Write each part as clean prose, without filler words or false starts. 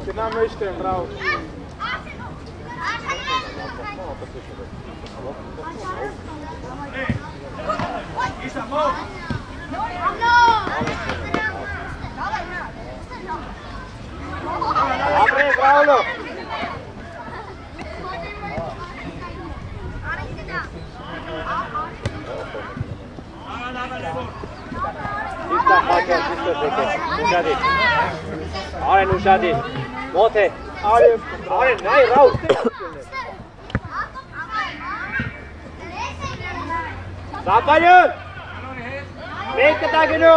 Գնա մեջտ եմ, բրավո։ Isa, move! Abre, bravo! Are Nushadi. Mote. Are nay Raul. Sapayon. Make the tagino.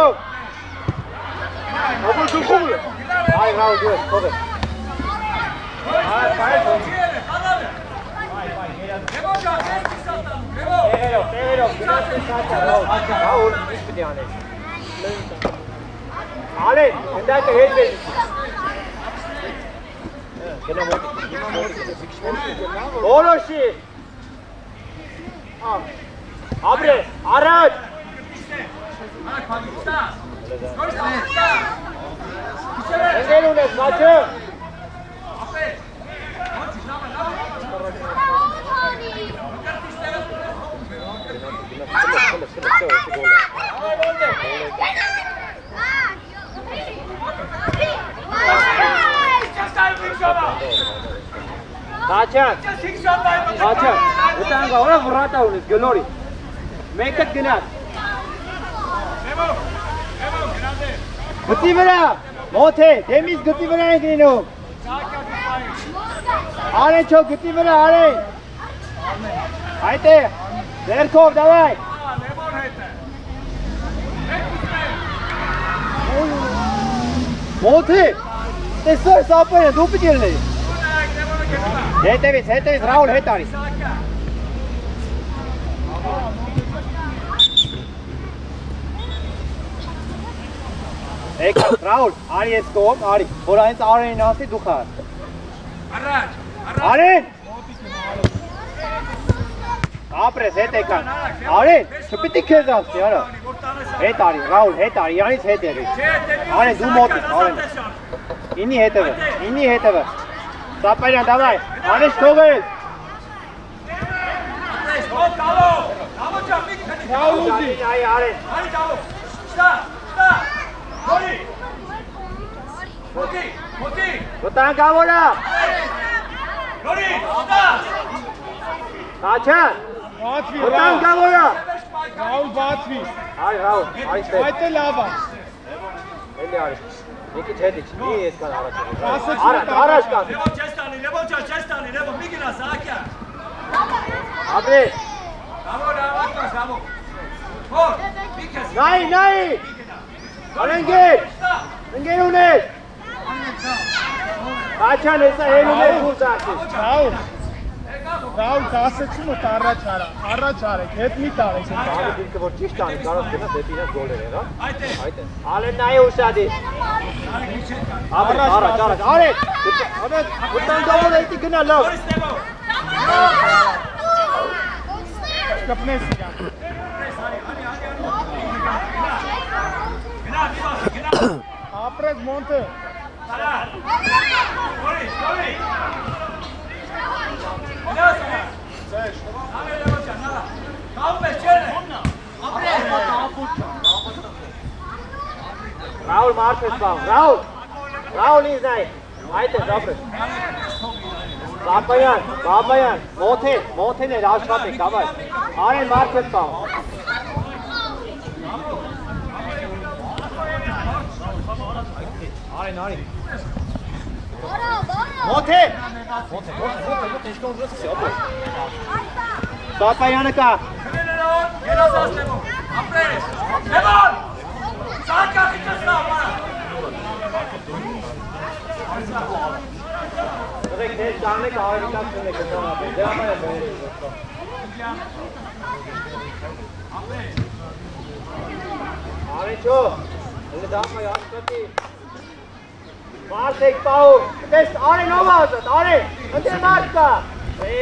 Open to cool. Ay Raul do it. Cover. Raul, Ale, anda ke head me. Oloshi. Abre, Arad. Engelunes, macho. Kaçan. Kaçan. Utan kavra vurata unis Gülori. Meket günah. Gıtı vera. Mote. Temiz gıtı vera girino. Are çok gıtı vera are. Haydi. Zerkov davay. Mote. Tesor sapaya dupi geldi. Hetevis, Raul hetari. Ek Raul, Ari stop, Ari. Orain Ari nasi dukhar. Arraj. Ari. Apre hetekan. Ari, çupiti kezas yara. Hetari, Raul hetari, yani heteri. Ari du moti, Ari. İni heteve. Sapayla davay. Ari stogel. Raul uzi. Ari. Moti. Utan kavora. Kaçan. Utan kavora. Raul Batvi. Ay Raul. Ay ste. Hayte lava. Elli Ari. Neki çediç. Niye etkan araç? Kasıçlı. Araç kan. Levo Chestani, Migina Sakya. Abre. Bravo. Gol. Nay. Engel unes. Kaçan esa elunes uzaki. Raul kasıçlı tarraçara. Tarraçara. Ketmitare. Abi dilke vor çiştani karas kena depina goleri ra. Haydi. Ale nay usadi. Araç. Ale. Utan kavora iti kena lav. Kapne siya. Apres Monte. Raul Marquez bam. Raul is nay. Haydi zapre. Babayan. Mote ne raşkat davay. Are Marquez bam. Are. Mote. İşte onu nasıl yapıyor? Babayanka. Direkt जाने का और इतना सुनने के तो आप जरा मैं आने चो ये दाम में याद करती मार से एक पाव टेस्ट आने नो बात आने अंदर मार का हे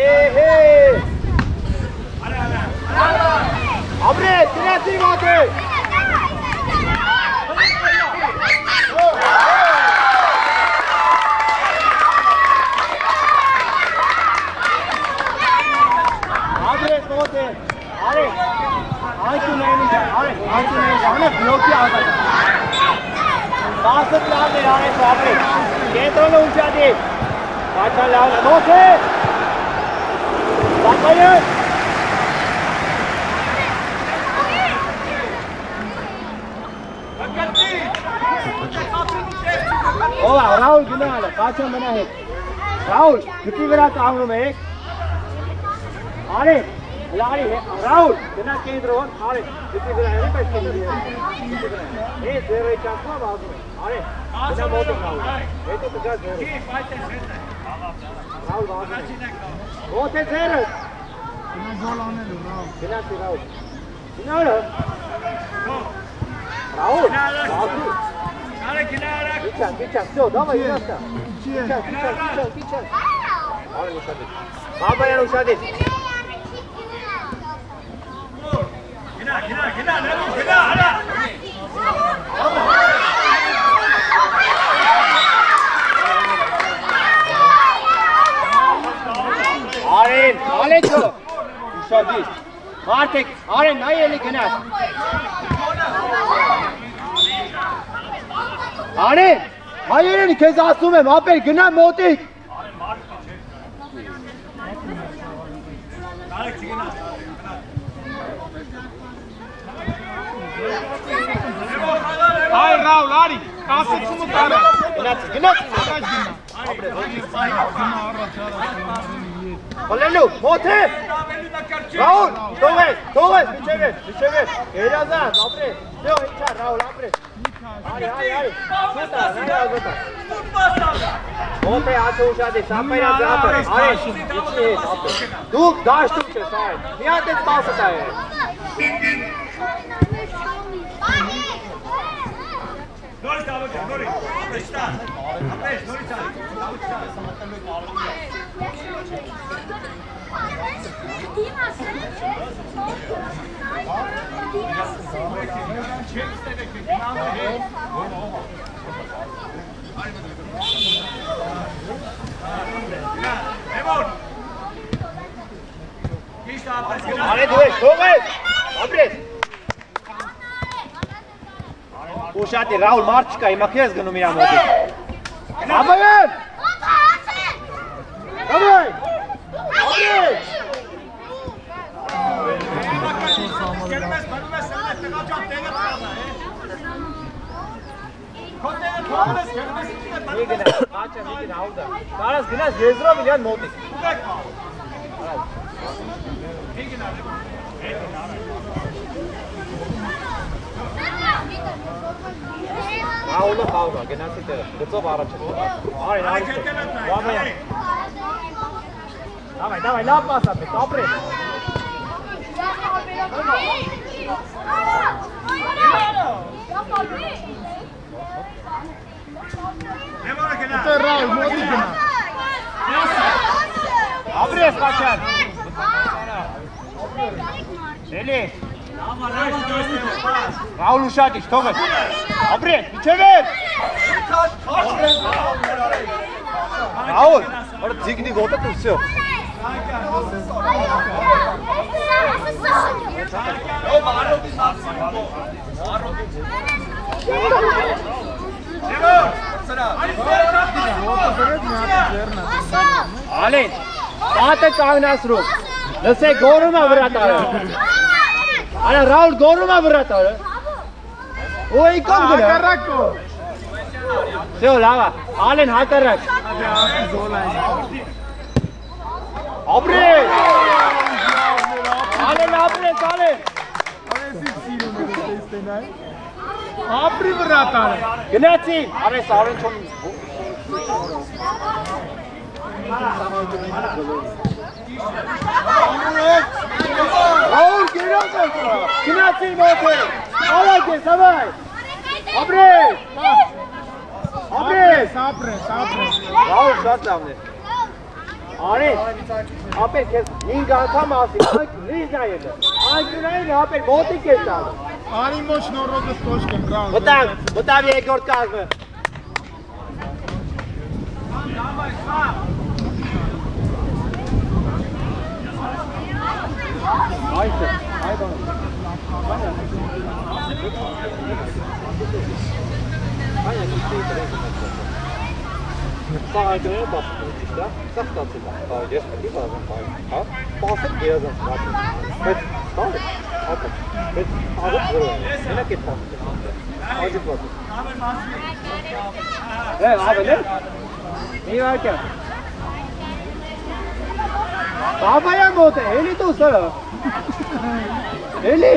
अबरे तेरा सी बात है Bravo, apri. Կենտրոնը ուժադիր։ Կաչան լավն է, մոտ է։ Սակայեն։ Օլա, Ռաուլ գնալ է, Կաչան մնա հետ։ Ռաուլ, գտի վրա կանգնում եք։ Արի, լարի, Ռաուլ, գնա կենտրոն, արի, գտի վրա եք պես կենտրոն։ Հետ ձերը չակվա վազում է, արի, գնա մոտը Ռաուլ, հետո կգա ձերը։ Ռաուլ վազում է։ Մոտ է ձերը։ Գնա գոլ անելու, Ռաուլ։ Գնացի Ռաուլ։ Գնալը։ Ռաուլ, վազում։ Արեք գնա արեք։ Գիչան, всё, давай, յասա։ Գիչան։ Արի ուշադիր։ Բաբայան ուշադիր։ Գնա, արա։ Արեն, ալեչո։ Ուշադիր։ Մարդեք, արեն, նայ էլի գնաց։ Արեն, հայերենի քեզ ասում եմ, ապեր գնա մոտիկ։ Արեք գնա։ Այ Ռաուլ, արի, կասեցումը կարա։ Գնաց։ Առաջ գնա։ Հոլելու, մոտ է։ Ռաուլ, թողես, միջև, երազած, ապրես, դյո, ինչա, Ռաուլ, ապրես։ Արի, սուտա, նայազոտա։ Մոտ է, ացը ուշադի, սապայրած ապրես, արես, իչի հետ, ապրես։ Դուք դաշտուք ես, այր, միատ էտ պասը տա է։ Նորից դավոք, նորից, ապրես տա, ապրես, նորից արի, դավոք տա։ Արե դու ես, թողես, ապրես։ Ուշատի, Ռաուլ մարդ չկա, հիմա քեզ գնում իրա մոտի։ Աբայեն! Աբայ! Ապրես! Մի գնաց, կաչա, մի գնա, հուդա։ Կարաս գնաց եզրով իլյան մոտիկ։ Ռաուլը խաղում է, գնացի տեղը, գծով առաջ է։ Արին, Բաբայան։ Давай, լավ պաս ապես, ապրես։ Ուտե Ռաուլ, մոտի գնա։ Ապրես, Կաչան։ Էլի։ Ռաուլ ուշադիր, թողես։ Ապրես, միջև էր։ Ռաուլ, որը ձիգնի ոտը ու всё։ Ալեն, պատը կանգնացրու։ Լսեք, գորում է վրա տարը։ Արա Ռաուլ գորում է վրա տարը։ Ոյ կոմ գնա։ Հակառակո։ Всё, լավա։ Ալեն հակառակ։ Ապրես։ Ալեն ապրես, Ալեն։ Արեսի սիրում է տեսնայ։ Ապրի վրա տարը։ Գնացի։ Արես Ալեն չոմ։ Ռաուլ գերած է։ Գնացի մոտ է։ Ալակ ես, ավայ։ Ապրես։ Ապրես։ Ռաուլ շատ լավն է։ Արես, ապեր քեզ 5 անգամ ասի, անք լիզն է ելը, անկյունային ապեր մոտիկ ես տալ։ Արի մոչ նորոգս կոշկեմ, Ռաուլ։ Մտավ երկրորդ կազմը։ Այստեղ, այ բանը։ Բանը, Սա այդները բացվում ճիշտ է, սա ստացել է, ես պետք է բազան բայ, հա, բացել գերազան ստացել, բայց ստալ է, հատը, բայց աղոտ զրո է, մենակ էտ բացել, այդիտ բացել։ Ավել է, մի վարկյան։ Բաբայան մոտ է, էլի դու սրը, էլի։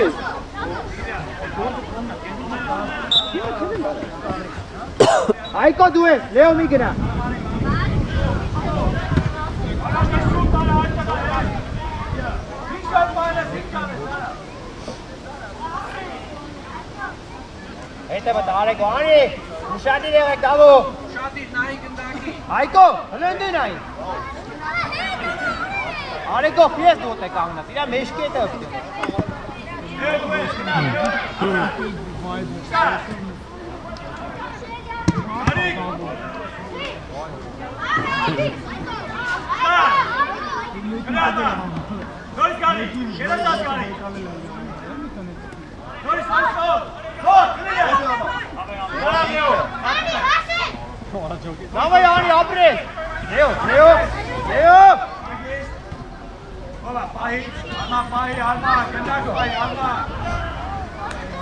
Այկո դու ես, լեո մի գնա։ Հետևը տարեկո, անի, ուշադիր եղեք դավու։ Ուշադիր, նայի գնդակի։ Այկո, հլնդի նայի։ Արեկո, պիես դոտ է կանգնած, իրա մեշկի է տվտի։ Նորից գանի, երեսած գանի։ Նորից այսօր, Davay ani apres. Leo. Baba, pahi, alma, kendak pahi, alma.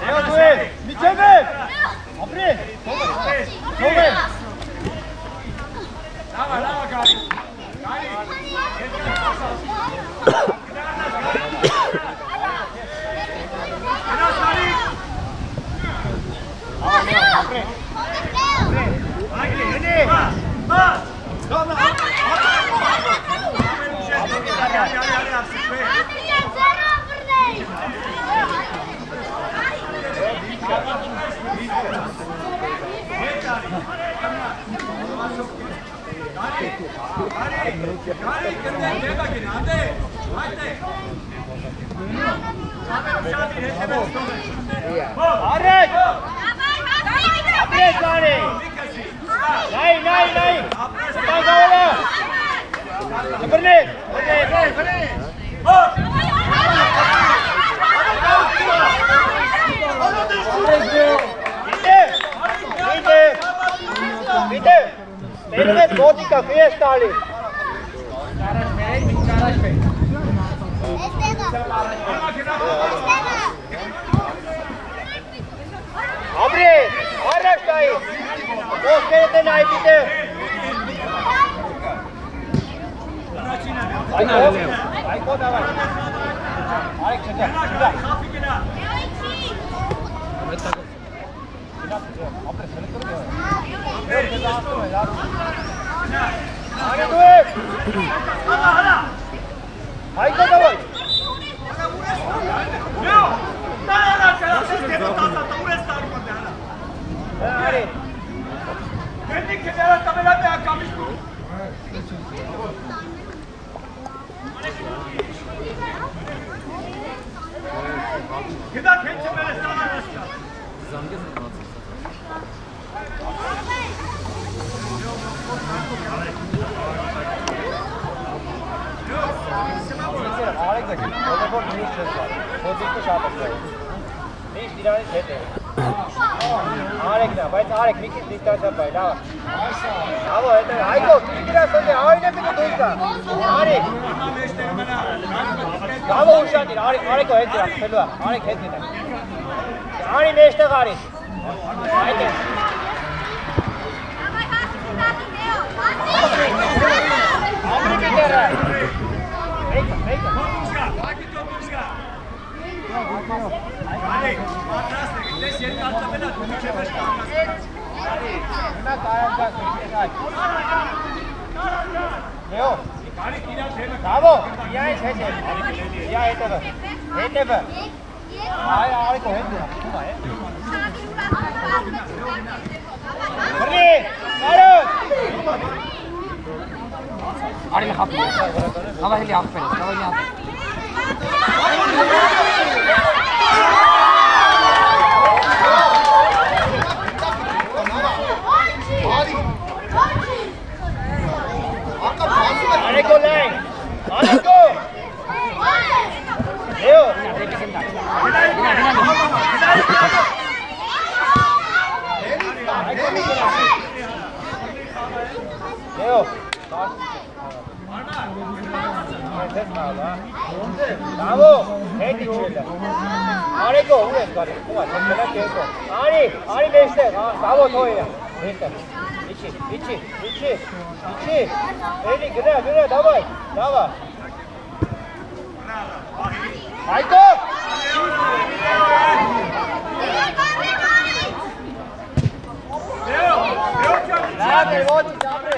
Leo duel, miçebe. Apres. Sobe. Lava, gari. Bravo, հետի չելը։ Արեգո, ուր ես գալի, ուղա, չելա կերկո։ Արի մեջտեղ, Bravo թոյը, մեջտեղ։ Իչի, էլի գնա, դավայ, դավա։ Հայկո! Լավ է, ոչի, դաբրե։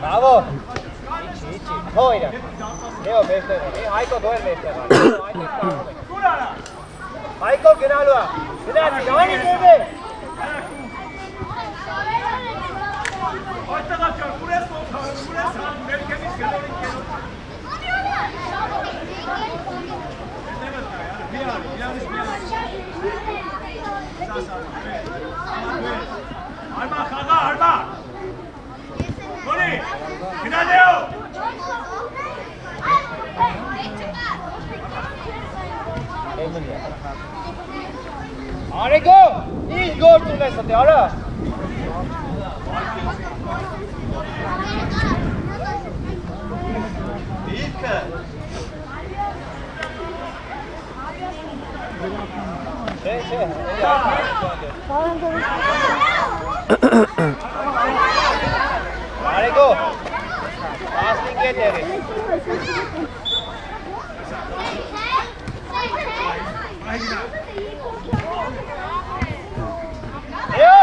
Bravo! Իչի, թոյրը։ Լեո մեջտեղ է, Հայկո դու էլ մեջտեղ է։ Հայկո գնալու է, գնացի, անի դեպե։ Այդտեղ աչար, կուրես հան, մերկենից գնորին կենորին։ Արմա, խաղա, արմա։ Նորի, գնալեո։ Արեգո, ինչ գործ ունես ատի, արա։ Իրկը։ Արեգո, ասնիկ է դերի։ Եո!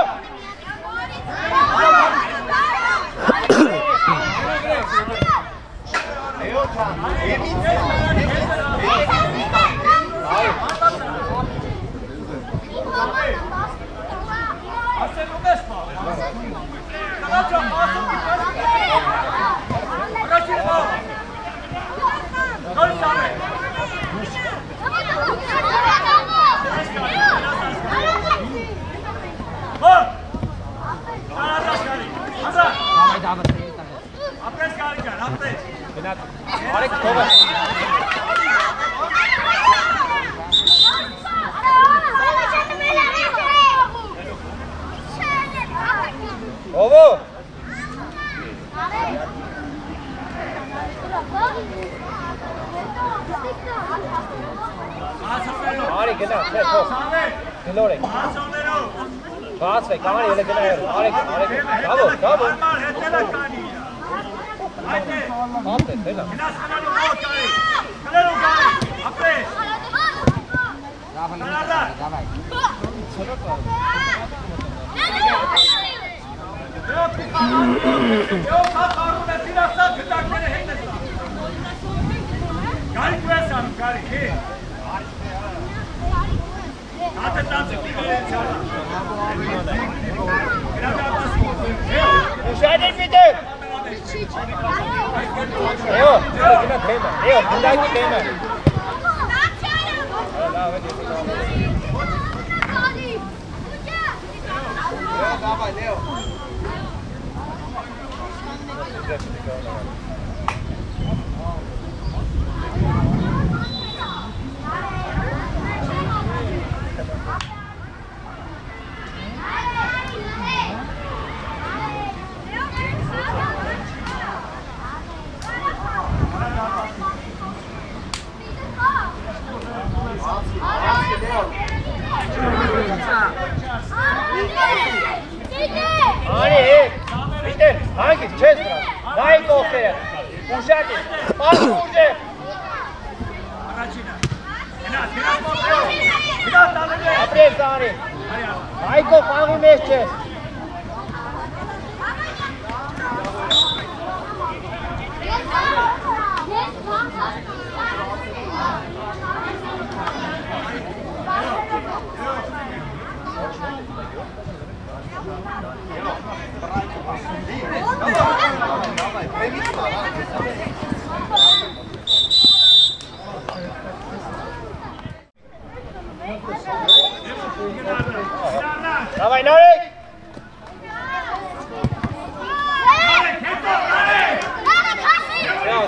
Dawaj, Norek!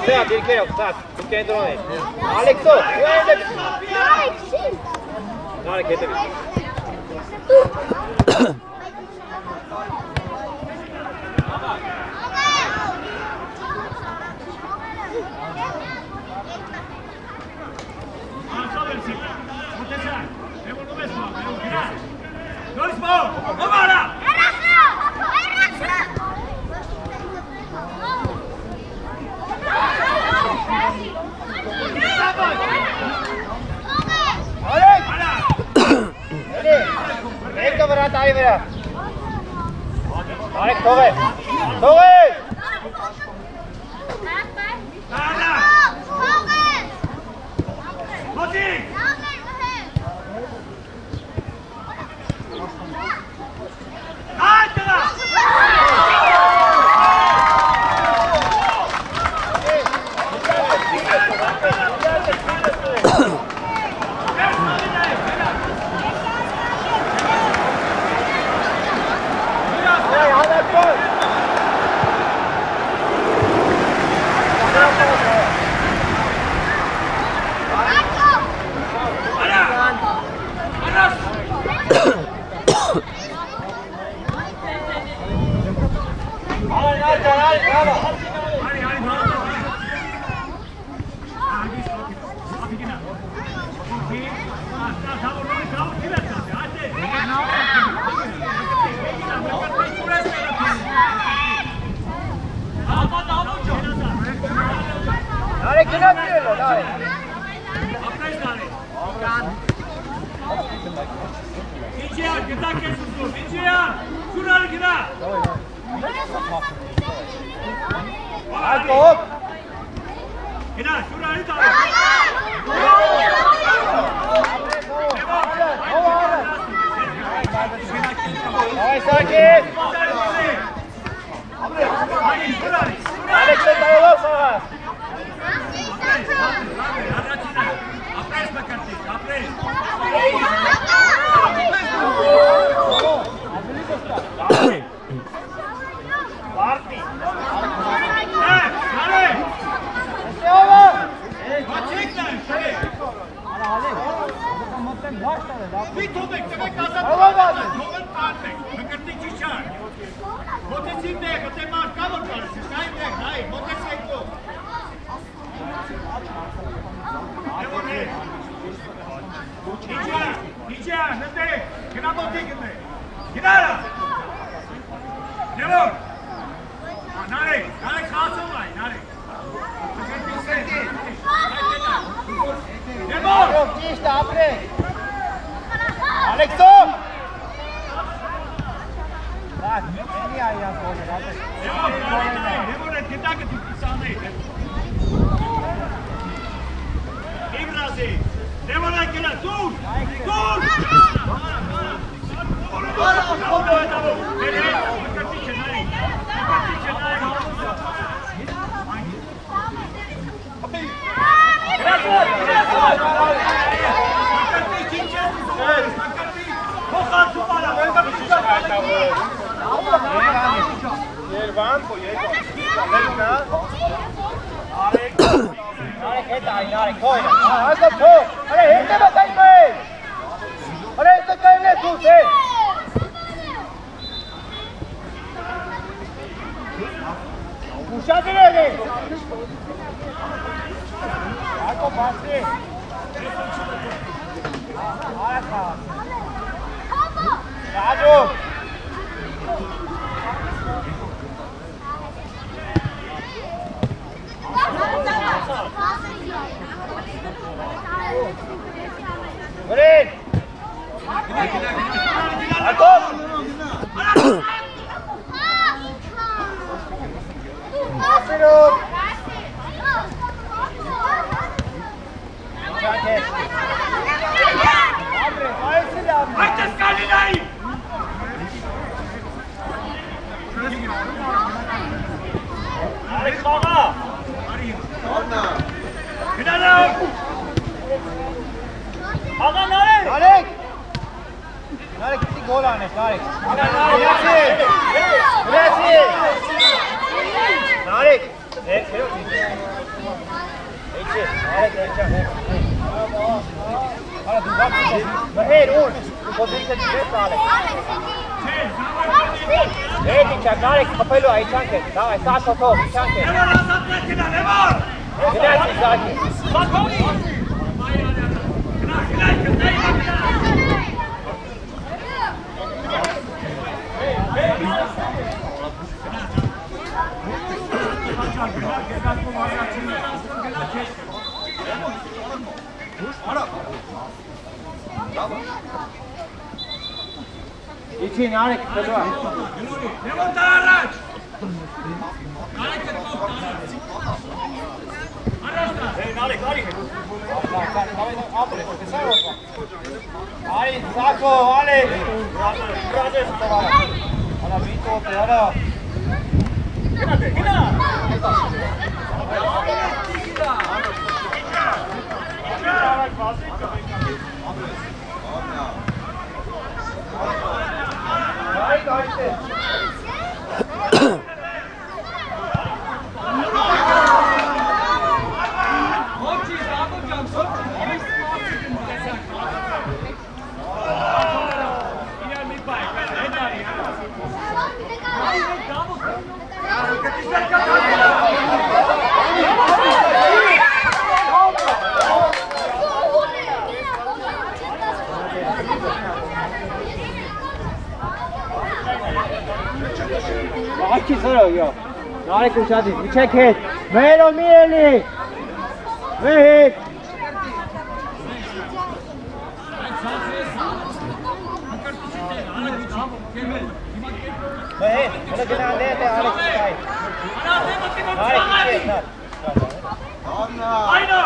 Սեա, դիրքերով, սակ, դու կենտրոն ես։ Ալեքսո, ու է դեպի։ Նարեկ հետևի։ Եկը վրա, տարի վրա։ Արեք, թող է։ Թող է։ Meher, unë, në pozitë të gjithë, Alek. Qa, Alek, kapelu, a I qanke. Daj, sa shoto, I qanke. Nemor, nazad nekina, nemor! Gledaj, Zaki. Spokojni! Gledaj, Ići, Alek, treba. nemor tarać! Ali, Zako, Ali! Radeš to, Ana, Vito, te, Ana! Gina! Aki sarı yok. Nare kuşadı. Çek et. Melo Mireli. Mehit. Mehit. Bunu gelen ne de Alex Kay. Alex Kay. Ayno!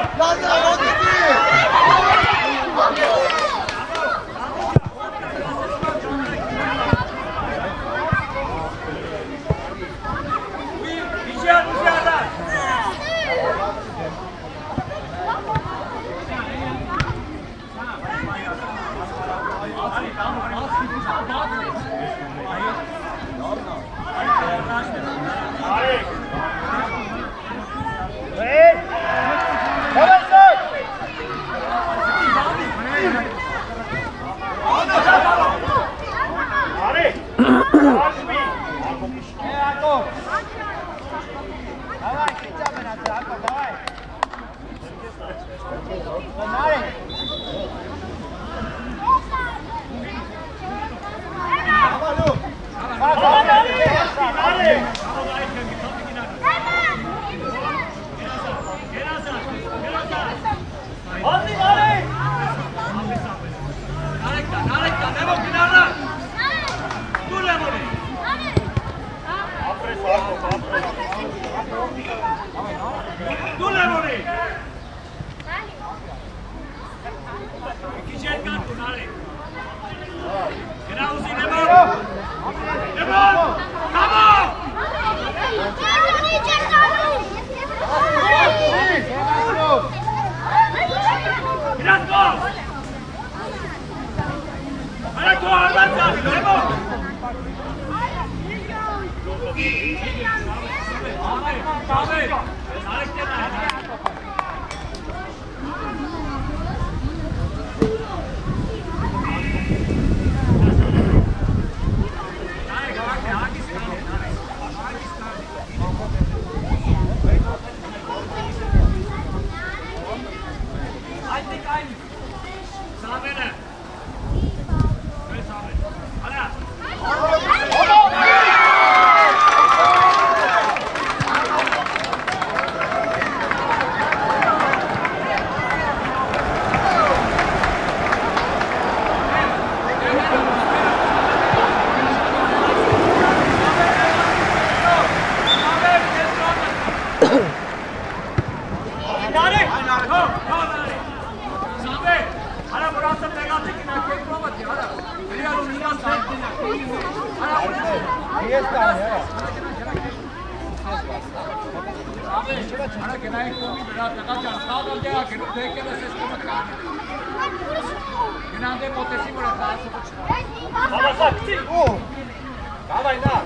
Давай, на!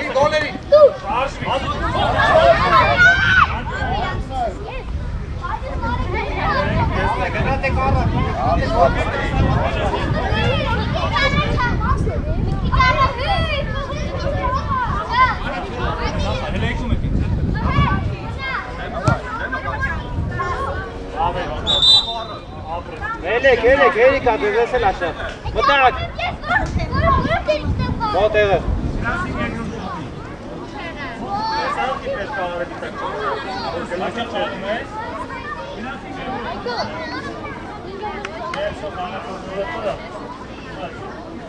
И доллари! Елեք, Երիկա, դու ես էլ աշա։ Մտակ։ Մոտեղը։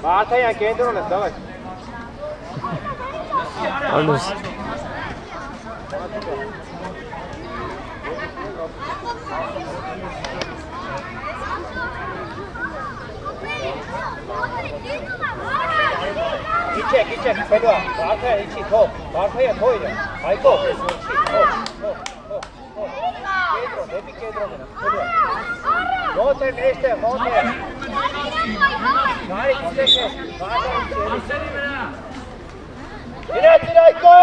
Բարթայան կենտրոն ես, դավայ։ Ալուս։ Իչեք, պետուա, բարթայան իչի, թող, բարթայան թոյրը, հայկո, թող, կեդրոն, դեպի կեդրոն է, պետուա, մոտ եմ էստեղ, մոտ եմ, նարիք իչեք ես, բարթայան իչեք, իրայք հայկո,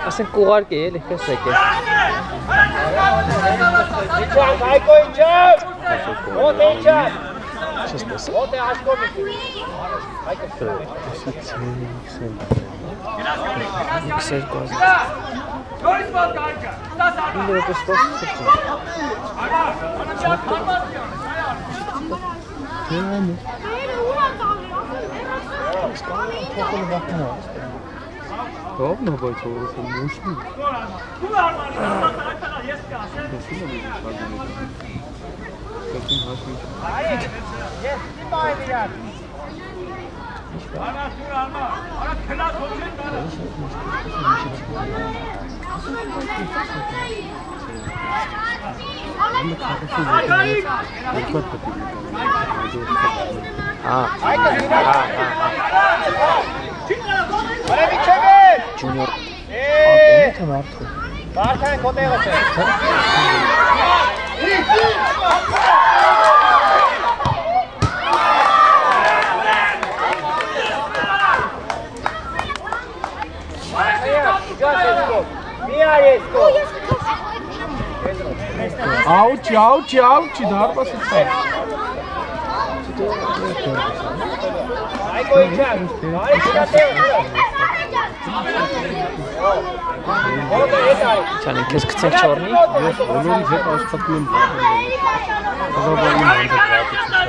Ասեն կուղարկ է, էլի, կես եք է։ Իչակ, հայկո իչակ, մոտ է իչակ, մոտ է աշկով իչի, հայկո Ровно будет уже мужчина. Каким хашим? Junior. Բարթայան կոտեղս է։ Աուչի, դարպասից է։ Հայկո իչակ, բարի Չան ինքես կծենք չորնի։ Ես բոլորի հետ աշխատում եմ։ Խաղաբարի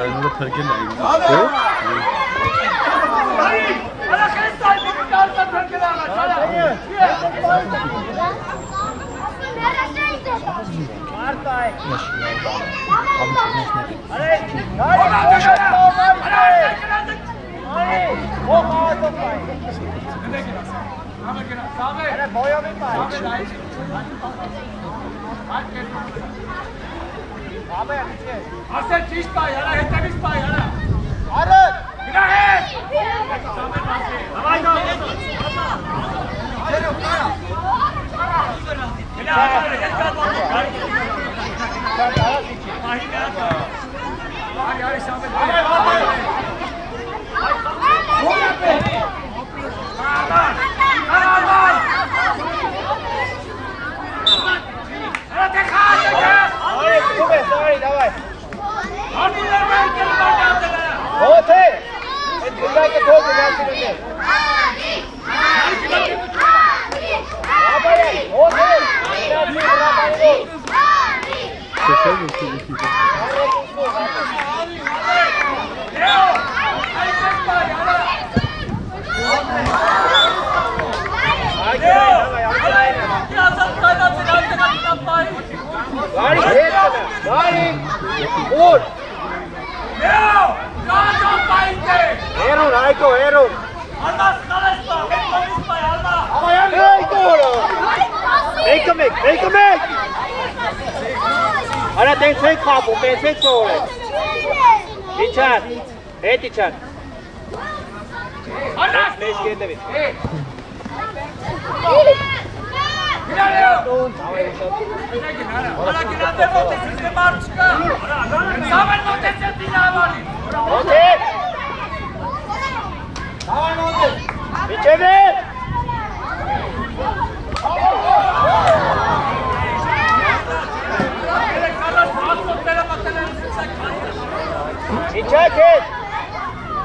մանրը փրկել այն։ Ասել ճիշտ բայ, հələ հետևից բայ, հələ։ Արդ։ Գնա հետ։ Давай, գնա։ Давай. Вот эй! Это тоже начали. Вот эй! Erun, Aiko, Erun. Take a mic. Ara, tem que capo, tem que sole. Tichat, tichat.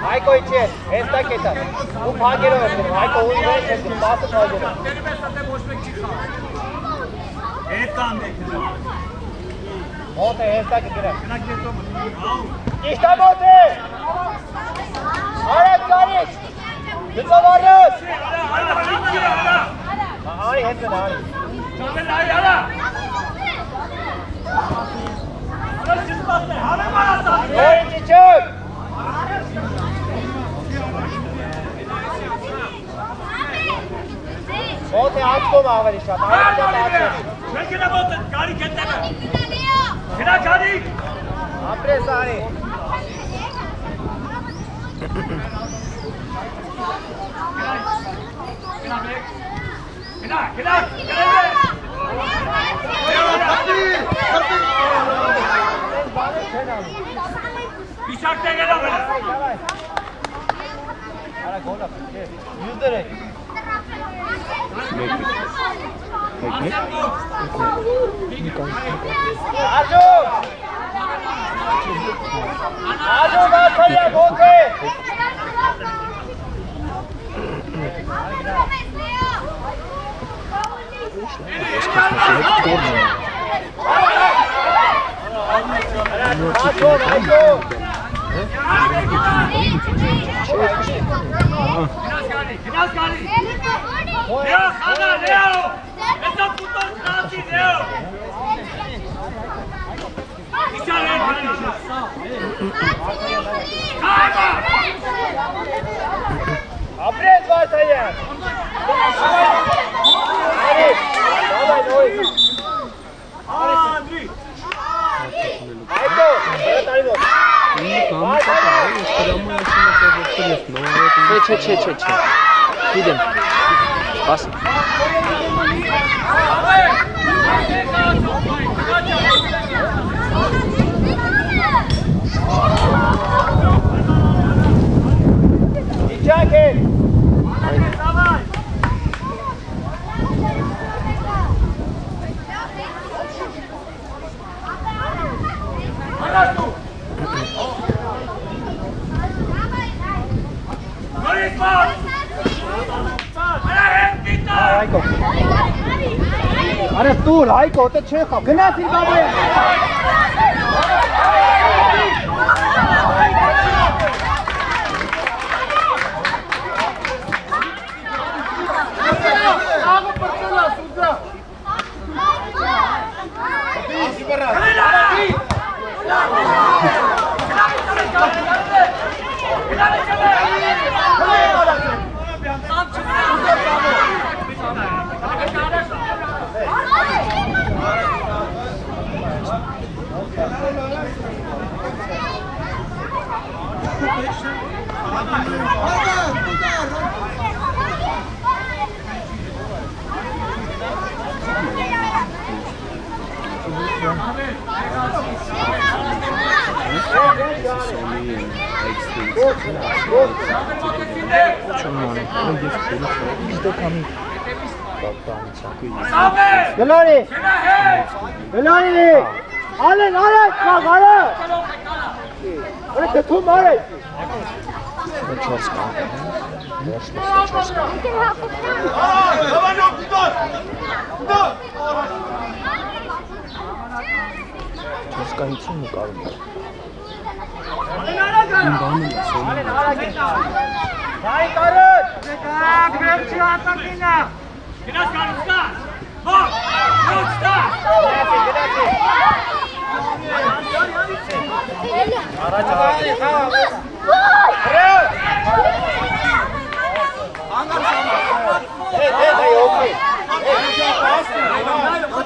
Հայկո իջեր, հեստա կետա, ու պագերով եմ դրում, Հայկո ուզում ես եմ դրում, բասը պագերով։ Տերում ես ատեմ ոչ մեկ չի խաղ։ Հետ կան դեք։ Մոտ է, հեստա կետրեմ։ Գնակ հետո մտնում։ Իշտա մոտ է։ Արեք կարիք։ Լծով առոց։ Արի հետ մեն, արի։ Ճամեն նայի, արա։ Արա չսպասն է, հավեմ արասան։ Նորին ճիչոք։ Մոտ է աչկով ավելի շատ, արեք դեպ աչկով։ Չեն գնա մոտ է, կարիք հետև է։ Գնա կարիք։ Ապրես արի։ Գնա մեկ։ Գնա, գնա, գնա։ Բիսակտ է գնա վելը։ Արա գոլա, յուզ դրեք։ Աջո! Աջո բացարիա գոտ է! Գնաս գալի։ Լեո, խաղա, Լեո։ Հետո ֆուտբոլ խաղացի, Լեո։ Իչար է գալի։ Կայմա։ Ապրես Վարդանյան։ Արի, դավայ նորի։ Անդրի։ Այդո, հրատարի մոտ։ Չէ։ Գիտեմ։ Բաս։ Իջակ է։ Արա տուր, Հայկո, դե չեն խավ, գնաց իր բաբը։ Գլորի, ալեն, կաղ, արա, որը կթում արեց։ Չասկայությունը կարում է։ Հայ կարոտ, Գրեչի հատակինա։ Գնաս գալու ստա։ Ո՞ր, ո՞ր ստա։ գնացի։ Առաջ հարցի, խաղ։ Հրեո։ Հետ, օգնի։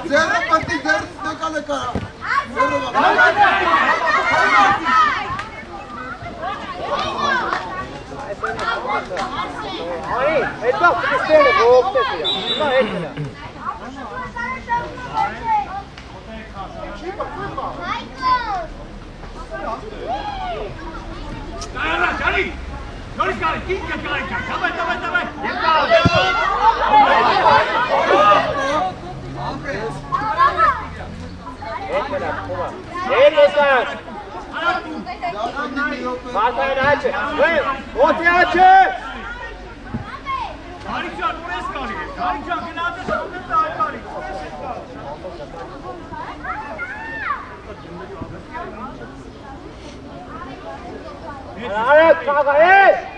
Ձերը պտի ձեր դեկալը կարա։ Արի, հետո քրիստիանը ողջես իրա։ Հիմա հետ գնա։ Gari! Noris Gari, kinka Gari, давай! Arek,